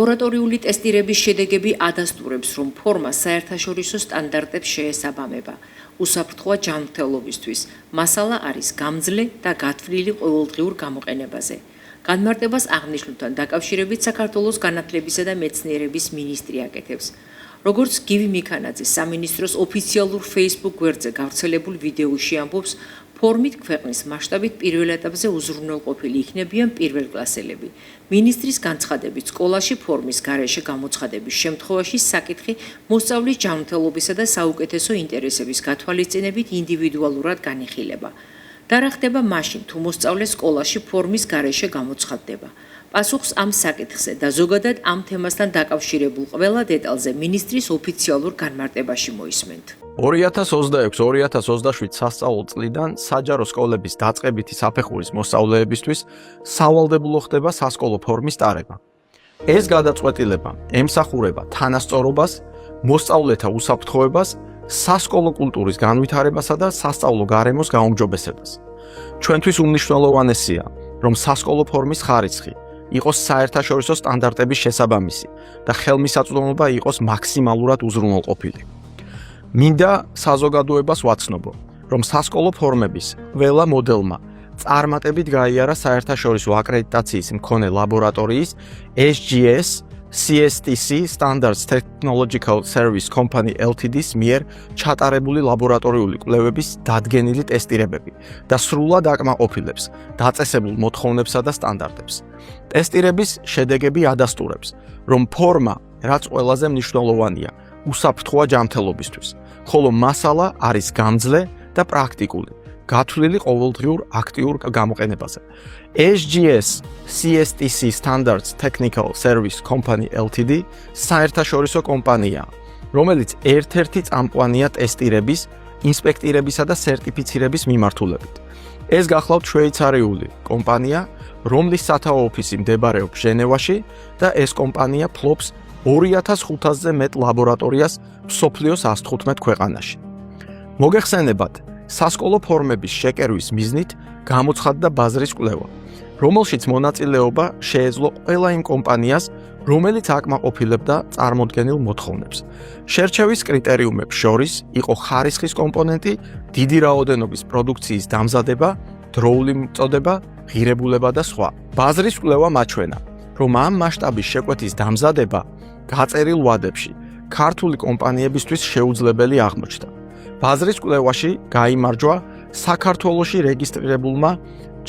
ლაბორატორიული ტესტირების შედეგები ადასტურებს, რომ ფორმა საერთაშორისო სტანდარტებს შეესაბამება. უსაფრთხოა ჯანმრთელობისთვის. მასალა არის გამძლე და გათვლილი ყოველდღიურ გამოყენებაზე. განმარტებას აღნიშნულთან დაკავშირებით საქართველოს განათლებისა და მეცნიერების მინისტრი აკეთებს. როგორც გივი მიქანაძე სამინისტროს ოფიციალურ Facebook გვერდზე გავრცელებულ ვიდეოში ამბობს, ფორმით ქვეყნის მასშტაბით პირველ ეტაპზე უზრუნველყოფილი იქნებიან პირველკლასელები. მინისტრის განცხადებით, სკოლაში ფორმის გარეშე გამოცხადების შემთხვევაში საკითხი მოსწავლის ჯანმრთელობისა და საუკეთესო ინტერესების გათვალისწინებით ინდივიდუალურად განიხილება. და რა ხდება მაშინ, თუ მოსწავლე სკოლაში ფორმის გარეშე გამოცხადდება. პასუხს ამ საკითხზე და ზოგადად ამ თემასთან დაკავშირებულ ყველა დეტალზე მინისტრის ოფიციალურ განმარტებაში მოისმენთ. 2026-2027 სასწავლო წლიდან საჯარო სკოლების დაწყებითი საფეხურის მოსწავლეებისთვის სავალდებულო ხდება სასკოლო ფორმის ტარება. ეს გადაწყვეტილება ემსახურება თანასწორობას, მოსწავლეთა უსაფრთხოებას, სასკოლო კულტურის განვითარებასა და სასწავლო გარემოს გაუმჯობესებას. ჩვენთვის უმნიშვნელოვანესია, რომ სასკოლო ფორმის ხარისხი იყოს საერთაშორისო სტანდარტების შესაბამისი და ხელმისაწვდომობა იყოს მაქსიმალურად უზრუნველყოფილი. მინდა საზოგადოებას ვაცნობო, რომ სასკოლო ფორმების ყველა მოდელმა წარმატებით გაიარა საერთაშორისო აკრედიტაციის მქონე ლაბორატორიის SGS CSTC Standards Technological Service Company Ltd-ს მიერ ჩატარებული ლაბორატორიული კვლევების დადგენილი ტესტირებები და სრულად აკმაყოფილებს დაწესებულ მოთხოვნებსა და სტანდარტებს. ტესტირების შედეგები ადასტურებს, რომ ფორმა, რაც ყველაზე მნიშვნელოვანია, უსაფრთხოა ჯანმრთელობისთვის, ხოლო მასალა არის გამძლე და პრაქტიკული, გათვლილი ყოველდღიურ აქტიურ გამოყენებაზე. SGS CSTC Standards Technical Service Company Ltd საერთაშორისო კომპანია, რომელიც ერთ-ერთი წამყვანია ტესტირების, ინსპექტირებისა და სერტიფიცირების მიმართულებით. ეს გახლავთ შვეიცარიული კომპანია, რომლის სათაო ოფისი მდებარეობს ჟენევაში და ეს კომპანია ფლობს 2500-ზე მეტ ლაბორატორიას მსოფლიოს 115 ქვეყანაში. მოგეხსენებათ, სასკოლო ფორმების შეკერვის მიზნით გამოცხადდა ბაზრის კვლევა, რომელშიც მონაწილეობა შეეძლო ყველა იმ კომპანიას, რომელიც აკმაყოფილებდა წარმოდგენილ მოთხოვნებს. შერჩევის კრიტერიუმებს შორის იყო ხარისხის კომპონენტი, დიდი რაოდენობის პროდუქციის დამზადება, დროული მწოდება, ღირებულება და სხვა. ბაზრის კვლევა მაჩვენა, რომ ამ მასშტაბის შეკვეთის დამზადება გაწერილ ვადებში ქართული კომპანიებისთვის შეუძლებელი აღმოჩნდა. ბაზრის კვლევაში გაიმარჯვა საქართველოში რეგისტრირებულმა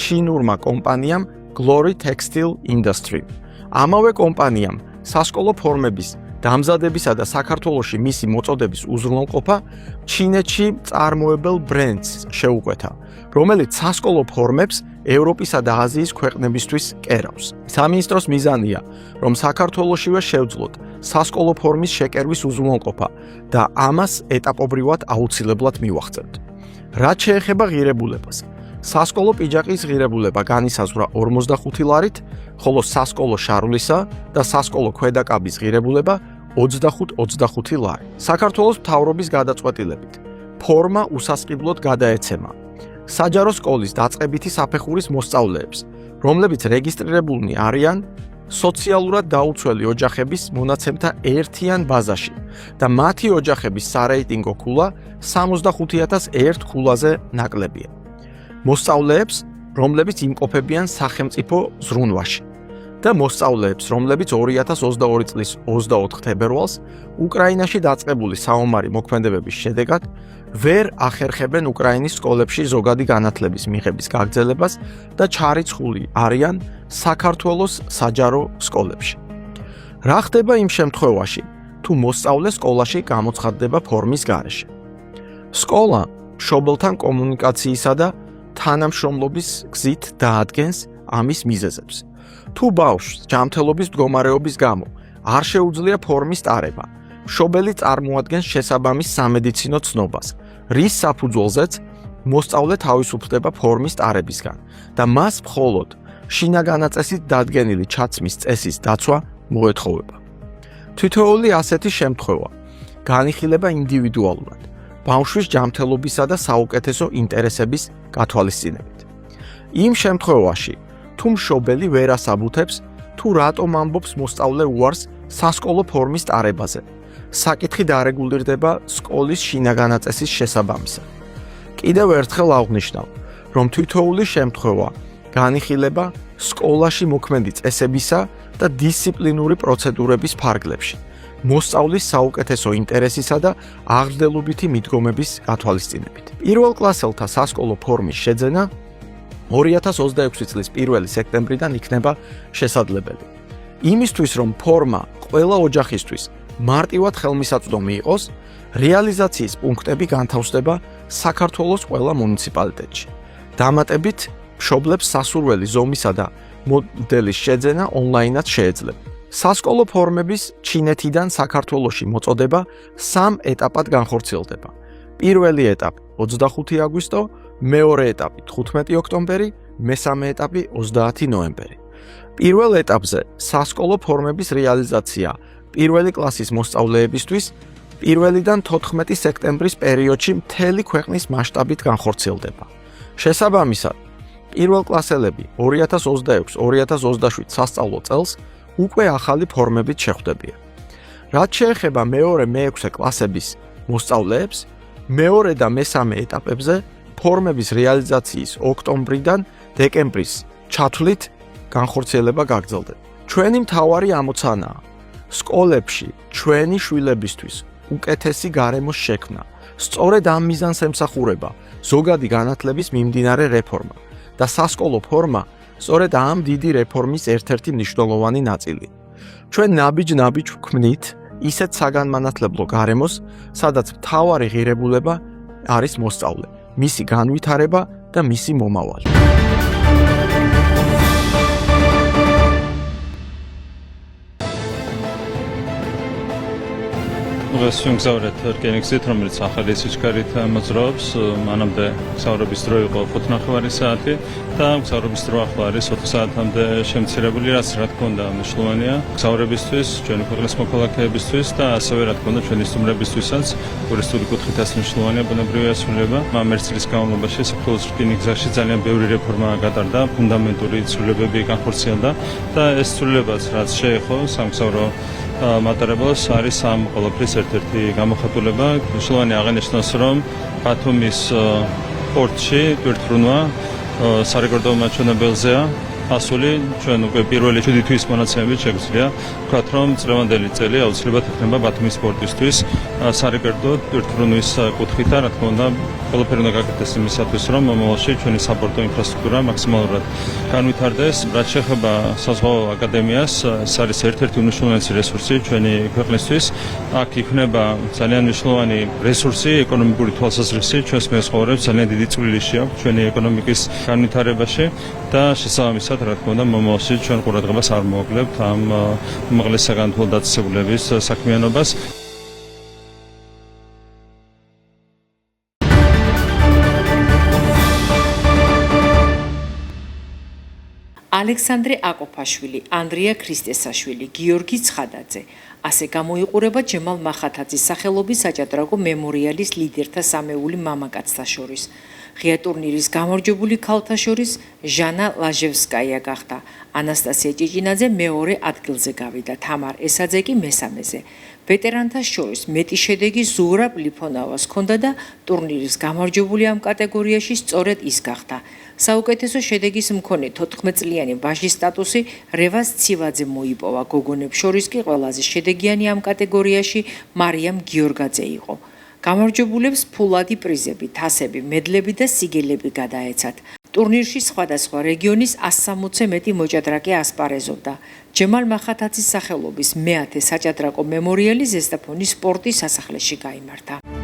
ჩინურმა კომპანიამ Glory Textile Industry. ამავე კომპანიამ სასკოლო ფორმების დამზადებისა და საქართველოში მისი მოწოდების უზრუნველყოფა ჩინეთში წარმოებელ ბრენდს შეუკვეთა, რომელიც სასკოლო ფორმებს ევროპისა და აზიის ქვეყნებისთვის კერავს. სამინისტროს მიზანია, რომ საქართველოშივე შევძლოთ სასკოლო ფორმის შეკერვის უზრუნველყოფა და ამას ეტაპობრივად აუცილებლად მივახცევთ. რაც შეეხება ღირებულებას, სასკოლო პიჯაკის ღირებულება განისაზღვრა 45 ლარით, ხოლო სასკოლო შარვლისა და სასკოლო ქვედაკაბის ღირებულება 25 ლარი. საქართველოს მთავრობის გადაწყვეტილებით ფორმა უსასყიდლოდ გადაეცემა საჯარო სკოლის დაწყებითი საფეხურის მოსწავლეებს, რომლებიც რეგისტრირებულნი არიან სოციალურად დაუცველი ოჯახების მონაცემთა ერთიან ბაზაში და მათი ოჯახების სარეიტინგო ქულა 65,001 ქულაზე ნაკლებია. მოსწავლეებს, რომლებიც იმყოფებიან სახელმწიფო ზრუნვაში და მოსწავლეებს, რომლებიც 2022 წლის 24 თებერვალს უკრაინაში დაწყებული საომარი მოქმედებების შედეგად ვერ ახერხებენ უკრაინის სკოლებში ზოგადი განათლების მიღების გაგრძელებას და ჩარიცხული არიან საქართველოს საჯარო სკოლებში. რა ხდება იმ შემთხვევაში, თუ მოსწავლე სკოლაში გამოცხადდება ფორმის გარეშე? სკოლა მშობელთან კომუნიკაციისა და თანამშრომლობის გზით დაადგენს ამის მიზეზებს. თუ ბავშვს ჯანმრთელობის მდგომარეობის გამო არ შეუძლია ფორმის ტარება, მშობელი წარმოადგენს შესაბამის სამედიცინო ცნობას, რის საფუძველზეც მოსწავლე თავისუფლდება ფორმის ტარებისგან და მას მხოლოდ შინაგანაწესით დადგენილი ჩაცმის წესის დაცვა მოეთხოვება. თითოეული ასეთი შემთხვევა განიხილება ინდივიდუალურად, ბავშვის ჯანმრთელობისა და საუკეთესო ინტერესების გათვალისწინებით. იმ შემთხვევაში, თუ მშობელი ვერ ასაბუთებს, თუ რატომ ამბობს მოსწავლე უარს სასკოლო ფორმის ტარებაზე. საკითხი დარეგულირდება სკოლის შინაგანაწესის შესაბამისად. კიდევ ერთხელ აღვნიშნავ, რომ თითოეული შემთხვევა განიხილება სკოლაში მოქმედი წესებისა და დისციპლინური პროცედურების ფარგლებში, მოსწავლის საუკეთესო ინტერესისა და აღზრდელობითი მიდგომების გათვალისწინებით. პირველ კლასელთა სასკოლო ფორმის შეძენა 2026 წლის 1 სექტემბრიდან იქნება შესაძლებელი. იმისთვის, რომ ფორმა ყველა ოჯახისთვის მარტივად ხელმისაწვდომი იყოს, რეალიზაციის პუნქტები განთავსდება საქართველოს ყველა მუნიციპალიტეტში. დამატებით, მშობლებს სასურველი ზომისა და მოდელის შეძენა ონლაინად შეეძლება. სასკოლო ფორმების ჩინეთიდან საქართველოში მოწოდება 3 ეტაპად განხორციელდება. პირველი ეტაპი 25 აგვისტო, მეორე ეტაპი 15 ოქტომბერი, მესამე ეტაპი 30 ნოემბერი. პირველ ეტაპზე სასკოლო ფორმების რეალიზაცია პირველი კლასის მოსწავლეებისთვის 1-დან 14 სექტემბრის პერიოდში მთელი ქვეყნის მასშტაბით განხორციელდება. შესაბამისად, პირველ კლასელები 2026-2027 სასწავლო წელს უკვე ახალი ფორმებით შეხვდებიან. რაც შეეხება მეორე-მეექვსე კლასების მოსწავლეებს, მეორე და მესამე ეტაპებზე ფორმების რეალიზაციის ოქტომბრიდან დეკემბრის ჩათვლით განხორციელება გაგრძელდება. ჩვენი მთავარი ამოცანაა სკოლებში ჩვენი შვილებისთვის უკეთესი გარემოს შექმნა. სწორედ ამ მიზანს ემსახურება ზოგადი განათლების მიმდინარე რეფორმა და სასკოლო ფორმა სწორედ ამ დიდი რეფორმის ერთ-ერთი მნიშვნელოვანი ნაწილია. ჩვენ ნაბიჯ-ნაბიჯ ვქმნით ისეთ საგანმანათლებლო გარემოს, სადაც მთავარი ღირებულება არის მოსწავლე, მისი განვითარება და მისი მომავალი. გზავრეთ რკინიგზით, რომელიც ახალი სიჩქარით მოძრაობს. მანამდე გზავრობის დრო იყო 5:15 საათი და გზავრობის დრო ახლა არის 4 საათამდე შემცირებული, რაც რა თქმა უნდა მნიშვნელოვანია გზავრებისთვის, ჩვენი ქვეყნის მოქალაქეებისთვის და ასევე რა თქმა უნდა ჩვენი სტუმრებისთვისაც, ტურისტული კუთხითაც მნიშვნელოვანია ბუნებრივი ასრულება. ამ ერთ წლის განმავლობაში საქართველოს რკინიგზაში ძალიან ბევრი რეფორმა გატარდა, ფუნდამენტური ცვლილებები განხორციელდა და ეს ცვლილებაც რაც შეეხო სამგზავრო მატარებელს არის ამ ყველაფრის ერთ-ერთი გამოხატულება. მნიშვნელოვანი აღინიშნოს, რომ ბათუმის პორტში ტვირთბრუნვა სარეკორდო მაჩვენებელზეა ასული. ჩვენ უკვე პირველი 7 თვის მონაცემებით შეგვიძლია ვთქვათ, რომ წლევანდელი წელი აუცილებლად იქნება ბათუმის პორტისთვის სარეკორდო ტვირთბრუნვის კუთხით და რა თქმა უნდა ყველაფერი უნდა გაკეთდეს იმისათვის, რომ მომავალში ჩვენი საპორტო ინფრასტრუქტურა მაქსიმალურად განვითარდეს. რაც შეეხება საზღვაო აკადემიას, ეს არის ერთ-ერთი უმნიშვნელოვანესი რესურსი ჩვენი ქვეყნისთვის. აქ იქნება ძალიან მნიშვნელოვანი რესურსი, ეკონომიკური თვალსაზრისი ჩვენს მეზღვაურებს ძალიან დიდი წვლილი აქვს ჩვენი ეკონომიკის განვითარებაში და შესაბამისად რა თქმა უნდა მომავალში ჩვენ ყურადღებას არ მოვაკლებთ ამ უმაღლეს საგანმანათლებლო დაწესებულების საქმიანობას. ალექსანდრე აკოფაშვილი, ანდრია ქრისტესაშვილი, გიორგი ცხადაძე. ასე გამოიყურება ჯემალ მახათაძის სახელობის საჭადრაკო მემორიალის ლიდერთა სამეული მამაკაცთა შორის. ღია ტურნირის გამარჯვებული ქალთა შორის ჟანა ლაჟევსკაია გახდა. ანასტასია ჭიჭინაძე მეორე ადგილზე გავიდა, თამარ ესაძე კი მესამეზე. ვეტერანთა შორის მეტი შედეგი ზურაბ ლიფონავას ჰქონდა და ტურნირის გამარჯვებული ამ კატეგორიაში სწორედ ის გახდა. საუკეთესო შედეგის მქონე 14 წლიანი ვაჟის სტატუსი რევას ცივაძე მოიპოვა, გოგონებს შორის კი ყველაზე შედეგიანი ამ კატეგორიაში მარიამ გიორგაძე იყო. გამარჯვებულებს ფულადი პრიზები, თასები, მედლები და სიგელები გადაეცათ. ტურნირში სხვადასხვა რეგიონის 160-ზე მეტი მოჭადრაკე ასპარეზობდა. ჯემალ მახათაძის სახელობის მე-10 საჭადრაკო მემორიალი ზესტაფონის სპორტის სასახლეში გაიმართა.